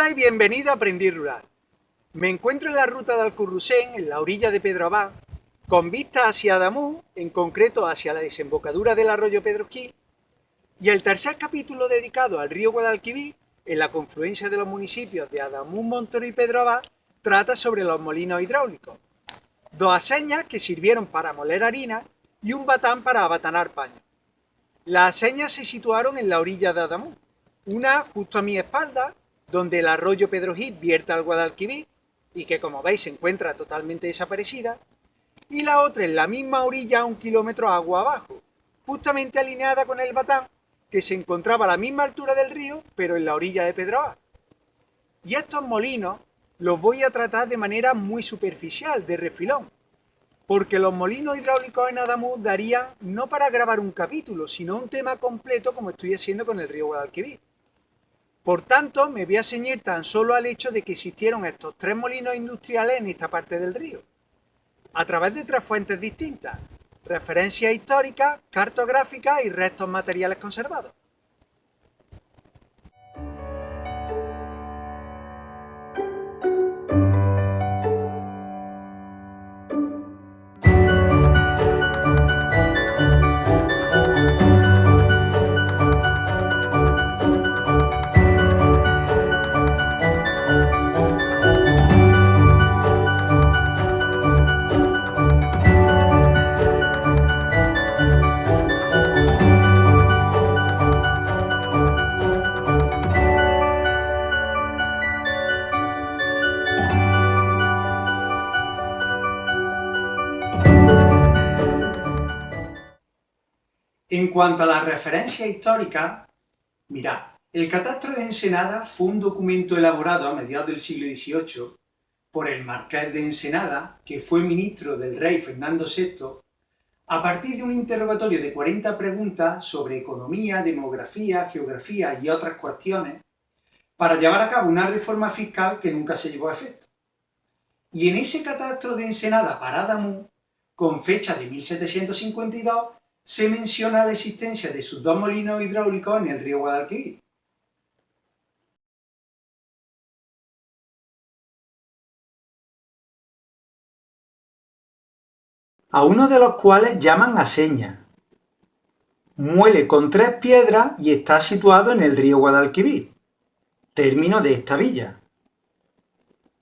Hola y bienvenido a Aprendir Rural. Me encuentro en la ruta de Alcurrucén, en la orilla de Pedro Abad, con vista hacia Adamuz, en concreto hacia la desembocadura del arroyo Pedro Gil, y el tercer capítulo dedicado al río Guadalquivir, en la confluencia de los municipios de Adamuz, Montoro y Pedro Abad, trata sobre los molinos hidráulicos, dos aceñas que sirvieron para moler harina y un batán para abatanar paño. Las aceñas se situaron en la orilla de Adamuz, una justo a mi espalda, donde el arroyo Pedro Gil vierte al Guadalquivir y que, como veis, se encuentra totalmente desaparecida, y la otra en la misma orilla a 1 kilómetro agua abajo, justamente alineada con el batán, que se encontraba a la misma altura del río, pero en la orilla de Pedro Abad. Y estos molinos los voy a tratar de manera muy superficial, de refilón, porque los molinos hidráulicos en Adamuz darían no para grabar un capítulo, sino un tema completo como estoy haciendo con el río Guadalquivir. Por tanto, me voy a ceñir tan solo al hecho de que existieron estos 3 molinos industriales en esta parte del río, a través de 3 fuentes distintas: referencias históricas, cartográficas y restos materiales conservados. En cuanto a las referencias históricas, mirad, el Catastro de Ensenada fue un documento elaborado a mediados del siglo XVIII por el Marqués de Ensenada, que fue ministro del rey Fernando VI, a partir de un interrogatorio de 40 preguntas sobre economía, demografía, geografía y otras cuestiones, para llevar a cabo una reforma fiscal que nunca se llevó a efecto. Y en ese Catastro de Ensenada para Adamuz, con fecha de 1752, se menciona la existencia de sus 2 molinos hidráulicos en el río Guadalquivir. A uno de los cuales llaman aceña. Muele con 3 piedras y está situado en el río Guadalquivir, término de esta villa,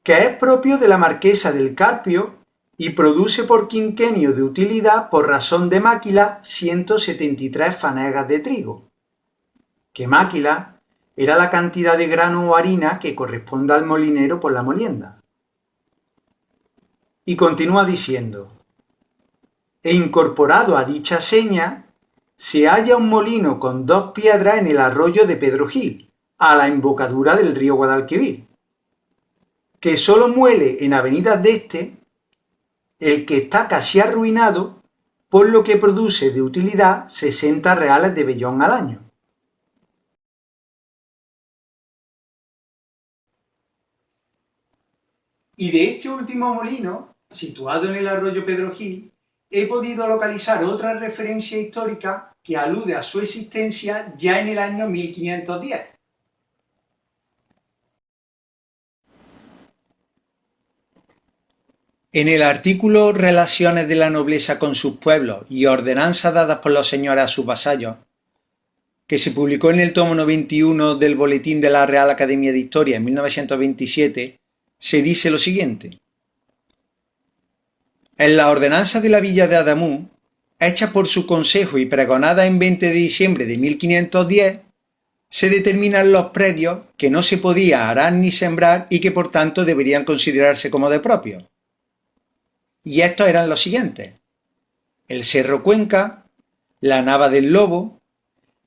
que es propio de la Marquesa del Carpio y produce por quinquenio de utilidad por razón de máquila 173 fanegas de trigo, que máquila era la cantidad de grano o harina que corresponde al molinero por la molienda. Y continúa diciendo: e incorporado a dicha seña, se halla un molino con 2 piedras en el arroyo de Pedro Gil, a la embocadura del río Guadalquivir, que solo muele en avenidas de este, el que está casi arruinado, por lo que produce de utilidad 60 reales de vellón al año. Y de este último molino, situado en el arroyo Pedro Gil, he podido localizar otra referencia histórica que alude a su existencia ya en el año 1510. En el artículo Relaciones de la nobleza con sus pueblos y ordenanzas dadas por los señores a sus vasallos, que se publicó en el tomo 91 del Boletín de la Real Academia de Historia en 1927, se dice lo siguiente: en la ordenanza de la villa de Adamuz, hecha por su consejo y pregonada en 20 de diciembre de 1510, se determinan los predios que no se podía arar ni sembrar y que por tanto deberían considerarse como de propios. Y estos eran los siguientes: el Cerro Cuenca, la Nava del Lobo,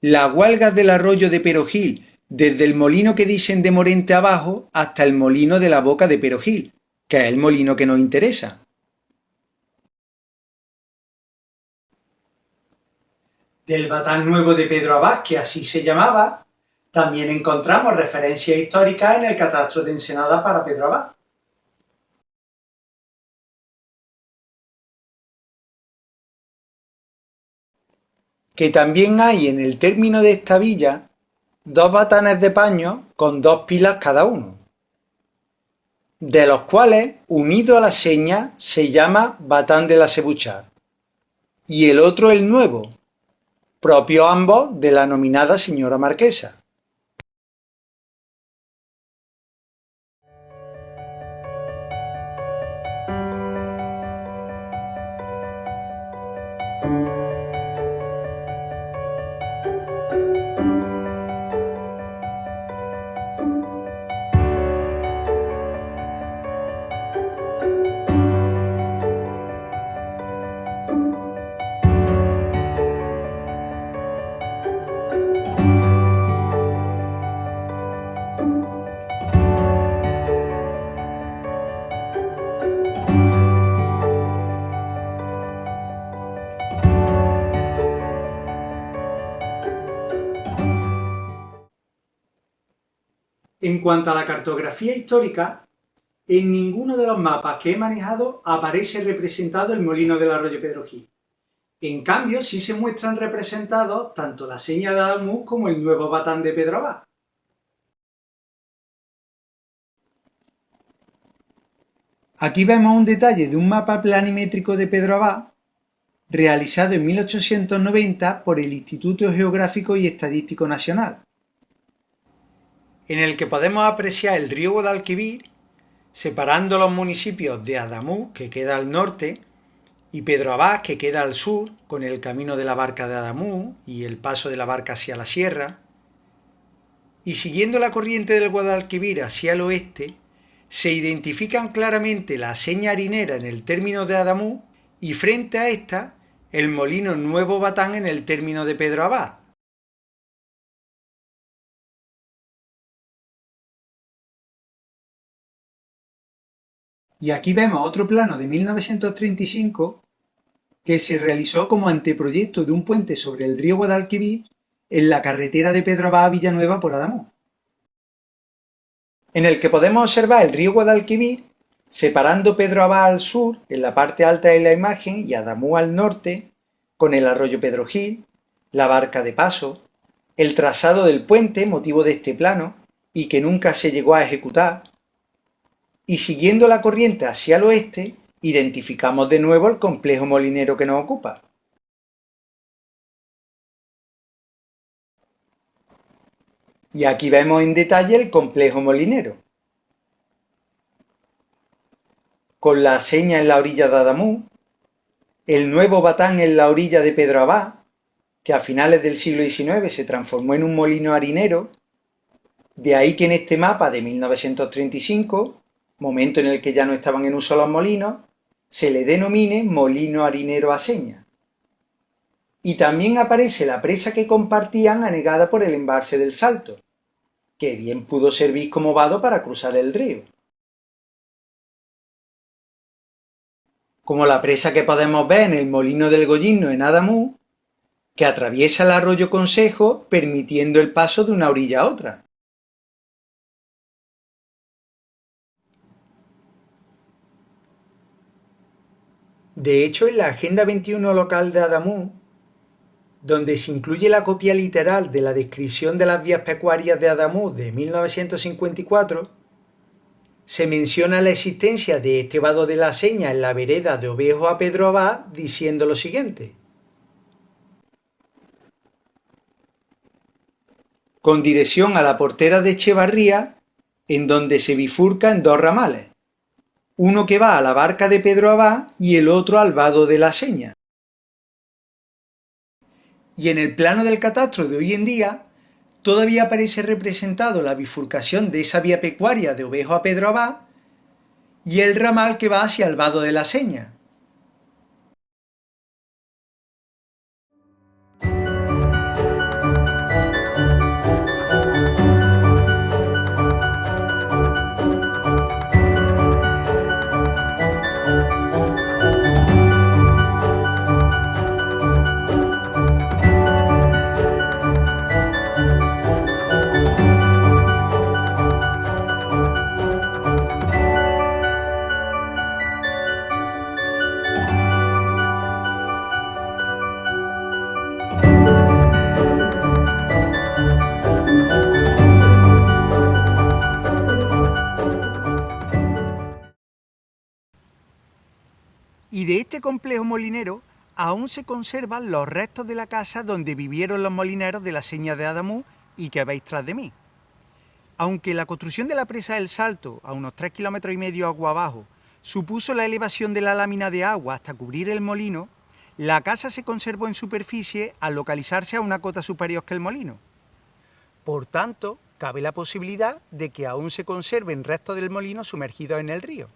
las huelgas del arroyo de Perogil, desde el molino que dicen de Morente abajo hasta el molino de la Boca de Perogil, que es el molino que nos interesa. Del Batán Nuevo de Pedro Abad, que así se llamaba, también encontramos referencias históricas en el Catastro de Ensenada para Pedro Abad. Que también hay en el término de esta villa 2 batanes de paño con 2 pilas cada uno. de los cuales, unido a la seña, se llama batán de la Cebuchar, y el otro el nuevo, propio ambos de la nominada señora marquesa. En cuanto a la cartografía histórica, en ninguno de los mapas que he manejado aparece representado el molino del arroyo Pedro Gil. En cambio, sí se muestran representados tanto la seña de Adamuz como el nuevo batán de Pedro Abad. Aquí vemos un detalle de un mapa planimétrico de Pedro Abad, realizado en 1890 por el Instituto Geográfico y Estadístico Nacional, en el que podemos apreciar el río Guadalquivir, separando los municipios de Adamuz, que queda al norte, y Pedro Abad, que queda al sur, con el camino de la Barca de Adamuz y el paso de la barca hacia la sierra. Y siguiendo la corriente del Guadalquivir hacia el oeste, se identifican claramente la seña harinera en el término de Adamuz y frente a esta el molino Nuevo Batán en el término de Pedro Abad. Y aquí vemos otro plano de 1935 que se realizó como anteproyecto de un puente sobre el río Guadalquivir en la carretera de Pedro Abad a Villanueva por Adamuz, en el que podemos observar el río Guadalquivir separando Pedro Abad al sur, en la parte alta de la imagen, y Adamuz al norte, con el arroyo Pedro Gil, la barca de paso, el trazado del puente, motivo de este plano, y que nunca se llegó a ejecutar, y siguiendo la corriente hacia el oeste, identificamos de nuevo el complejo molinero que nos ocupa. Y aquí vemos en detalle el complejo molinero, con la seña en la orilla de Adamuz, el nuevo batán en la orilla de Pedro Abad, que a finales del siglo XIX se transformó en un molino harinero, de ahí que en este mapa de 1935, momento en el que ya no estaban en uso los molinos, se le denomine molino harinero a seña. Y también aparece la presa que compartían anegada por el embalse del Salto, que bien pudo servir como vado para cruzar el río. Como la presa que podemos ver en el molino del Gollino en Adamuz, que atraviesa el arroyo Consejo permitiendo el paso de una orilla a otra. De hecho, en la Agenda 21 local de Adamuz, donde se incluye la copia literal de la descripción de las vías pecuarias de Adamuz de 1954, se menciona la existencia de este vado de la Seña en la vereda de Ovejo a Pedro Abad, diciendo lo siguiente: con dirección a la portera de Echevarría, en donde se bifurcan dos ramales, uno que va a la barca de Pedro Abad y el otro al vado de la Seña. Y en el plano del catastro de hoy en día, todavía aparece representado la bifurcación de esa vía pecuaria de Ovejo a Pedro Abad y el ramal que va hacia el vado de la Seña. de este complejo molinero aún se conservan los restos de la casa donde vivieron los molineros de la Seña de Adamuz y que veis tras de mí. Aunque la construcción de la presa del Salto, a unos 3,5 kilómetros agua abajo, supuso la elevación de la lámina de agua hasta cubrir el molino, la casa se conservó en superficie al localizarse a una cota superior que el molino. Por tanto, cabe la posibilidad de que aún se conserven restos del molino sumergidos en el río.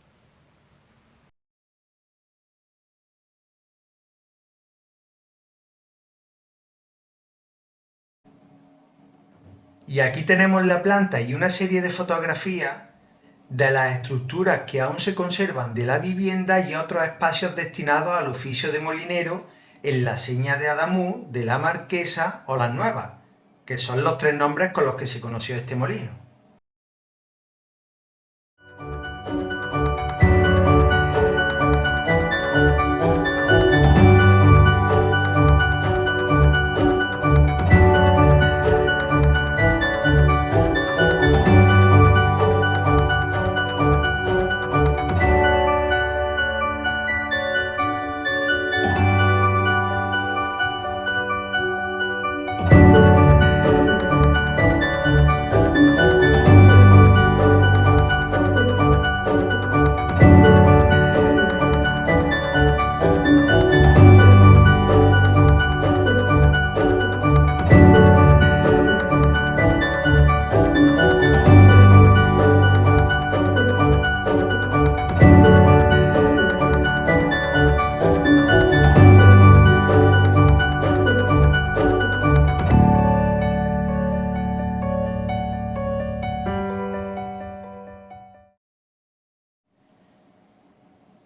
Y aquí tenemos la planta y una serie de fotografías de las estructuras que aún se conservan de la vivienda y otros espacios destinados al oficio de molinero en la Seña de Adamuz, de la Marquesa o Las Nuevas, que son los 3 nombres con los que se conoció este molino.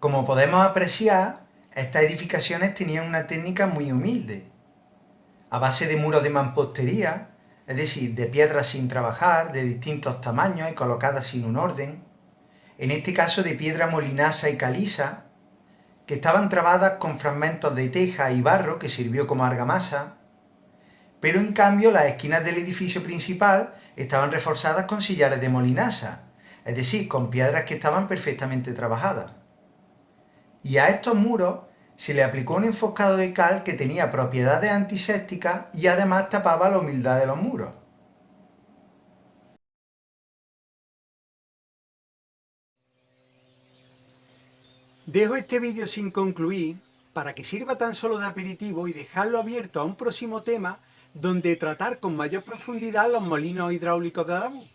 Como podemos apreciar, estas edificaciones tenían una técnica muy humilde, a base de muros de mampostería, es decir, de piedras sin trabajar, de distintos tamaños y colocadas sin un orden, en este caso de piedra molinasa y caliza, que estaban trabadas con fragmentos de teja y barro que sirvió como argamasa, pero en cambio las esquinas del edificio principal estaban reforzadas con sillares de molinasa, es decir, con piedras que estaban perfectamente trabajadas. Y a estos muros se le aplicó un enfoscado de cal que tenía propiedades antisépticas y además tapaba la humildad de los muros. Dejo este vídeo sin concluir para que sirva tan solo de aperitivo y dejarlo abierto a un próximo tema donde tratar con mayor profundidad los molinos hidráulicos de Adamuz.